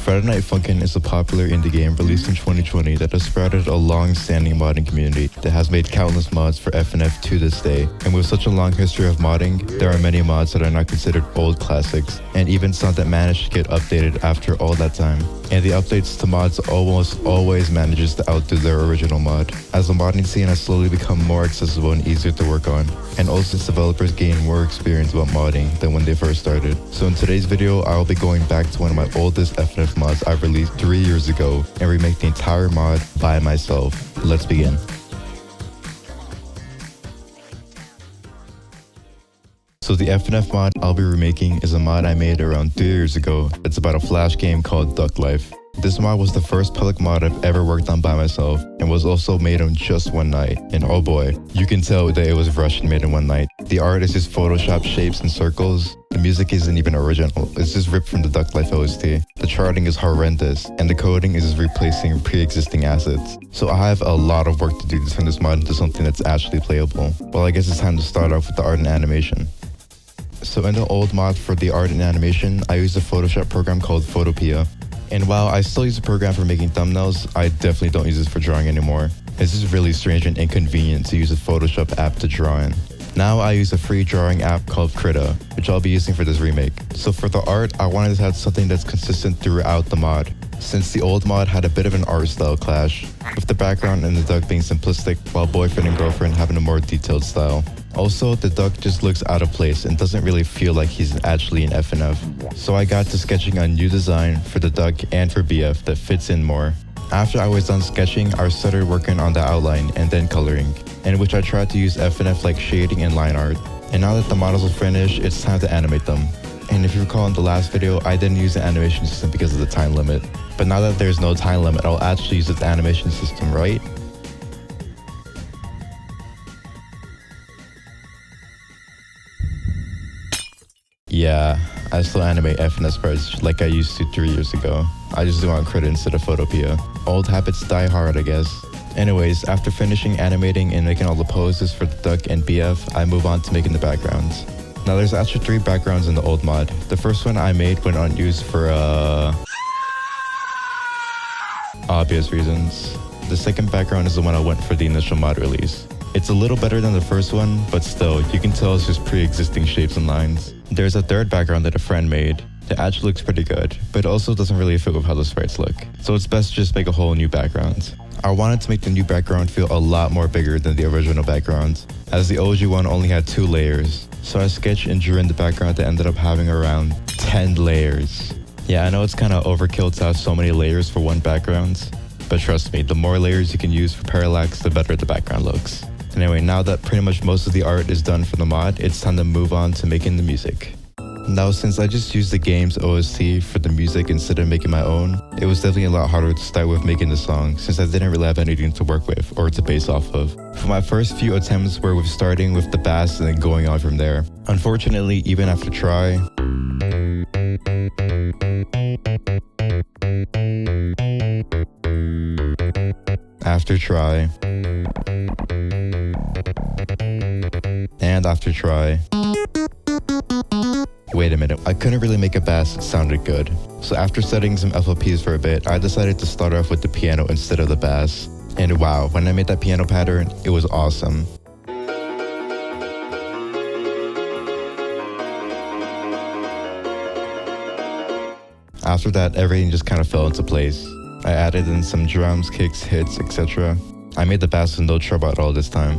Friday Night Funkin' is a popular indie game released in 2020 that has sprouted a long-standing modding community that has made countless mods for FNF to this day. And with such a long history of modding, there are many mods that are now considered old classics, and even some that managed to get updated after all that time. And the updates to mods almost always manages to outdo their original mod, as the modding scene has slowly become more accessible and easier to work on, and also since developers gain more experience about modding than when they first started. So in today's video, I will be going back to one of my oldest FNF mods I released 3 years ago and remake the entire mod by myself. Let's begin. So the FNF mod I'll be remaking is a mod I made around 3 years ago. It's about a flash game called Duck Life. This mod was the first public mod I've ever worked on by myself and was also made on just one night. And oh boy, you can tell that it was rushed and made in one night. The art is just Photoshop shapes and circles. The music isn't even original, it's just ripped from the Duck Life OST. The charting is horrendous, and the coding is just replacing pre-existing assets. So I have a lot of work to do to turn this mod into something that's actually playable. Well, I guess it's time to start off with the art and animation. So in the old mod for the art and animation, I used a Photoshop program called Photopea. And while I still use the program for making thumbnails, I definitely don't use this for drawing anymore. It's just really strange and inconvenient to use a Photoshop app to draw in. Now I use a free drawing app called Krita, which I'll be using for this remake. So for the art, I wanted to have something that's consistent throughout the mod, since the old mod had a bit of an art style clash, with the background and the duck being simplistic, while boyfriend and girlfriend having a more detailed style. Also, the duck just looks out of place and doesn't really feel like he's actually an FNF. So I got to sketching a new design for the duck and for BF that fits in more. After I was done sketching, I started working on the outline and then coloring, in which I tried to use FNF-like shading and line art. And now that the models are finished, it's time to animate them. And if you recall in the last video, I didn't use the animation system because of the time limit. But now that there's no time limit, I'll actually use the animation system, right? Yeah, I still animate FNF parts like I used to 3 years ago. I just do it on Krita instead of Photopea. Old habits die hard, I guess. Anyways, after finishing animating and making all the poses for the duck and BF, I move on to making the backgrounds. Now there's actually 3 backgrounds in the old mod. The first one I made went unused for obvious reasons. The second background is the one I went for the initial mod release. It's a little better than the first one, but still, you can tell it's just pre-existing shapes and lines. There's a third background that a friend made that actually looks pretty good, but it also doesn't really fit with how the sprites look. So it's best to just make a whole new background. I wanted to make the new background feel a lot more bigger than the original background, as the OG one only had 2 layers. So I sketched and drew in the background that ended up having around 10 layers. Yeah, I know it's kinda overkill to have so many layers for one background, but trust me, the more layers you can use for parallax, the better the background looks. Anyway, now that pretty much most of the art is done for the mod, it's time to move on to making the music. Now, since I just used the game's OST for the music instead of making my own, it was definitely a lot harder to start with making the song, since I didn't really have anything to work with or to base off of. For my first few attempts were with starting with the bass and then going on from there. Unfortunately, even after try, and after try. Wait a minute, I couldn't really make a bass that sounded good. So after studying some FLPs for a bit, I decided to start off with the piano instead of the bass. And wow, when I made that piano pattern, it was awesome. After that, everything just kind of fell into place. I added in some drums, kicks, hits, etc. I made the bass with no trouble at all this time.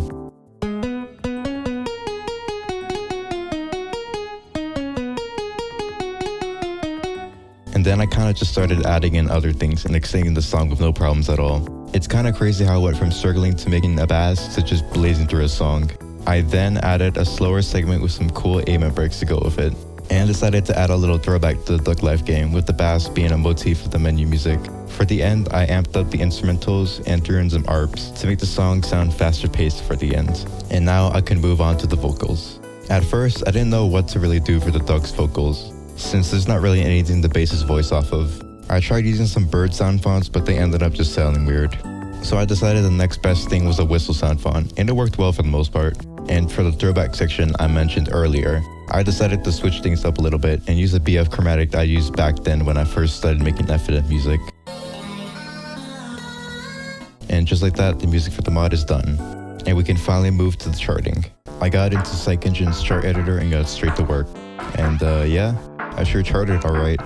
And then I kind of just started adding in other things and extending the song with no problems at all. It's kind of crazy how I went from struggling to making a bass to just blazing through a song. I then added a slower segment with some cool aimant breaks to go with it, and decided to add a little throwback to the Duck Life game with the bass being a motif of the menu music. For the end, I amped up the instrumentals and threw in some arps to make the song sound faster paced for the end. And now I can move on to the vocals. At first, I didn't know what to really do for the duck's vocals, since there's not really anything to base his voice off of. I tried using some bird sound fonts, but they ended up just sounding weird. So I decided the next best thing was a whistle sound font, and it worked well for the most part. And for the throwback section I mentioned earlier, I decided to switch things up a little bit and use a BF chromatic I used back then when I first started making FNF music. And just like that, the music for the mod is done. And we can finally move to the charting. I got into PsycEngine's chart editor and got straight to work. And yeah, I sure charted alright.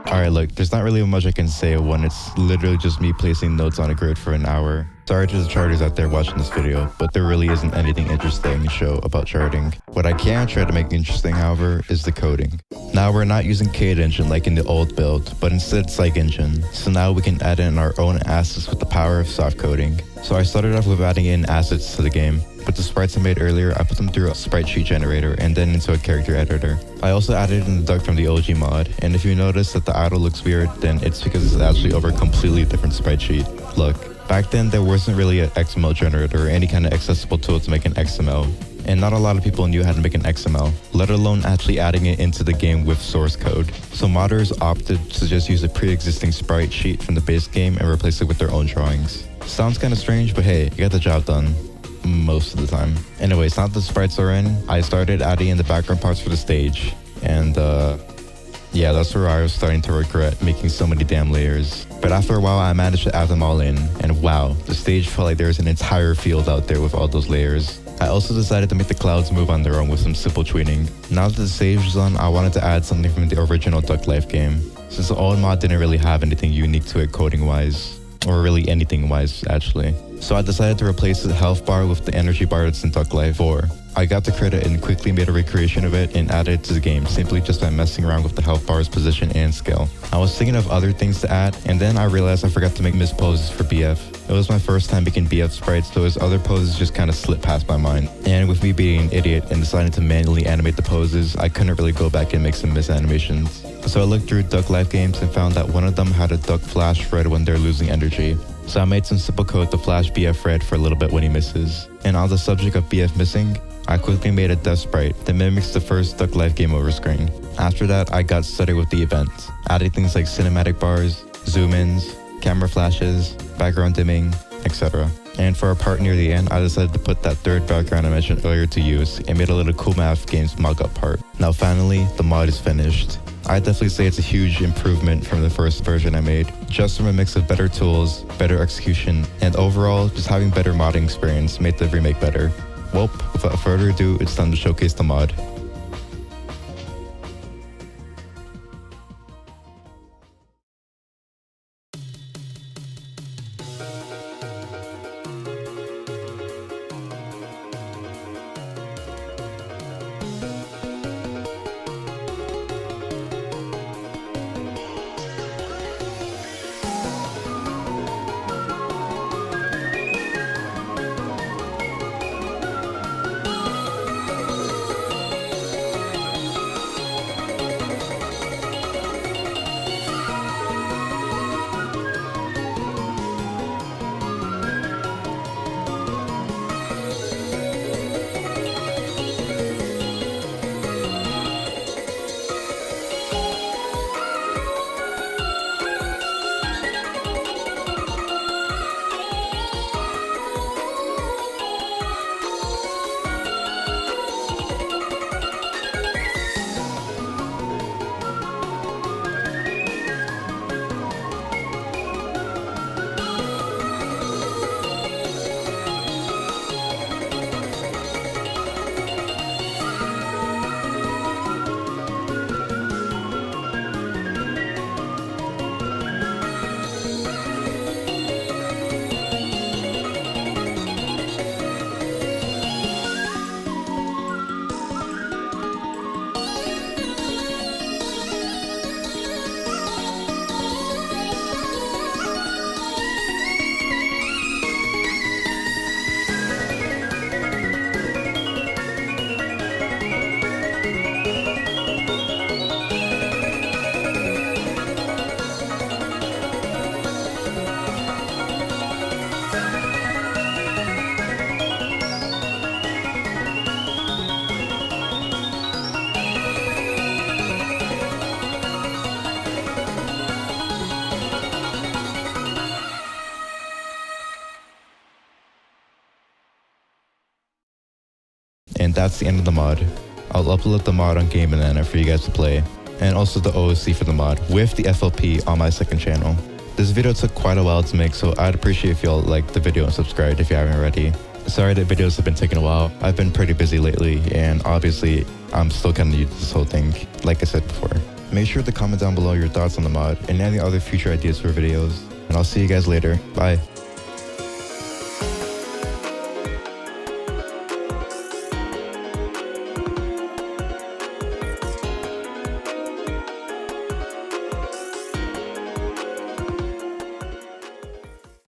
Alright, look, there's not really much I can say when it's literally just me placing notes on a grid for an hour. Sorry to the charters out there watching this video, but there really isn't anything interesting to show about charting. What I can try to make interesting, however, is the coding. Now we're not using CadeEngine like in the old build, but instead PsycEngine. So now we can add in our own assets with the power of soft coding. So I started off with adding in assets to the game. With the sprites I made earlier, I put them through a sprite sheet generator and then into a character editor. I also added in the duck from the OG mod, and if you notice that the idle looks weird, then it's because it's actually over a completely different sprite sheet. Look, back then there wasn't really an XML generator or any kind of accessible tool to make an XML. And not a lot of people knew how to make an XML, let alone actually adding it into the game with source code. So modders opted to just use a pre-existing sprite sheet from the base game and replace it with their own drawings. Sounds kinda strange, but hey, you got the job done. Most of the time. Anyways, now that the sprites are in, I started adding in the background parts for the stage. And yeah, that's where I was starting to regret making so many damn layers. But after a while, I managed to add them all in, and wow, the stage felt like there was an entire field out there with all those layers. I also decided to make the clouds move on their own with some simple tweaking. Now that the stage is on, I wanted to add something from the original Duck Life game, since the old mod didn't really have anything unique to it coding-wise. Or really anything wise, actually. So I decided to replace the health bar with the energy bar that's in Duck Life 4. I got the credit and quickly made a recreation of it and added it to the game simply just by messing around with the health bar's position and scale. I was thinking of other things to add, and then I realized I forgot to make mist poses for BF. It was my first time making BF sprites, so his other poses just kind of slipped past my mind. And with me being an idiot and deciding to manually animate the poses, I couldn't really go back and make some mist animations. So I looked through Duck Life games and found that one of them had a duck flash red when they're losing energy. So I made some simple code to flash BF red for a little bit when he misses. And on the subject of BF missing, I quickly made a death sprite that mimics the first Duck Life game over screen. After that, I got started with the events, adding things like cinematic bars, zoom-ins, camera flashes, background dimming, etc. And for a part near the end, I decided to put that third background I mentioned earlier to use and made a little Cool Math Games mock-up part. Now finally, the mod is finished. I'd definitely say it's a huge improvement from the first version I made, just from a mix of better tools, better execution, and overall, just having better modding experience made the remake better. Well, without further ado, it's time to showcase the mod. And that's the end of the mod. I'll upload the mod on Game Banana for you guys to play, and also the OOC for the mod with the FLP on my second channel. This video took quite a while to make, so I'd appreciate if y'all liked the video and subscribed if you haven't already. Sorry that videos have been taking a while. I've been pretty busy lately, and obviously I'm still kind of new to this whole thing, like I said before. Make sure to comment down below your thoughts on the mod and any other future ideas for videos, and I'll see you guys later. Bye.